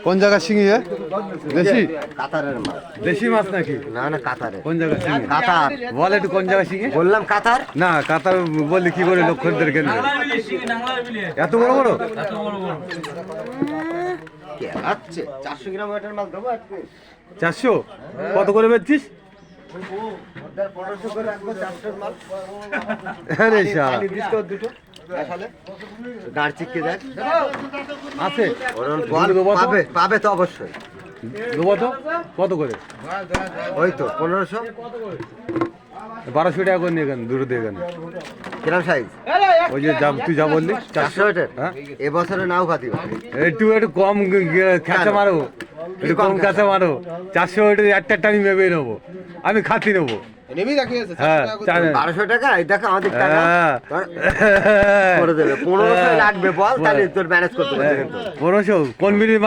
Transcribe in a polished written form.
কোন জায়গার শিঙি? দেশি? কাতারের মাছ। দেশি মাছ নাকি? না না কাতারের। কোন জায়গার শিঙি? কাতার। বল একটু কোন জায়গার শিঙি? বললাম কাতার। না কাতার বললি কি করে লক্ষণদের কেন্দ্রে? এত বড় বড়? কে আচ্ছে 400 গ্রাম ওয়েটের মাছ দেবো আজকে। 400? কত করে বেচছিস? 1500 করে রাখবো 400 এর মাল। আরে শালা ডিসকাউন্ট দুটো দেখালে দাঁড় চিপকে দেখ আছে? ওরকম দুটো দেবো তো? পাবে পাবে তো অবশ্যই। দেবো তো? কত করে? ওই তো 1500 1200 টাকা করে নিয়ে গেন দুটো দিয়ে গেন। কিরম সাইজ? ওই যে তুই যা বললি 400 ওয়েটের। হ্যাঁ এবছরে নাও খাতি একটু একটু কম খেঁচা মারো, একটু কম খেঁচা মারো। 400 ওইটা একটা টানি মেবে নেবো, আমি খাতি নেবো। হ্যাঁ 1200 টাকা এই দেখো আমাদের টাকা হ্যাঁ। করে দেবে 1500 লাগবে বল তাহলে তোর ম্যানেজ করতে পারবি কিন্তু 1500 কোন মিনিট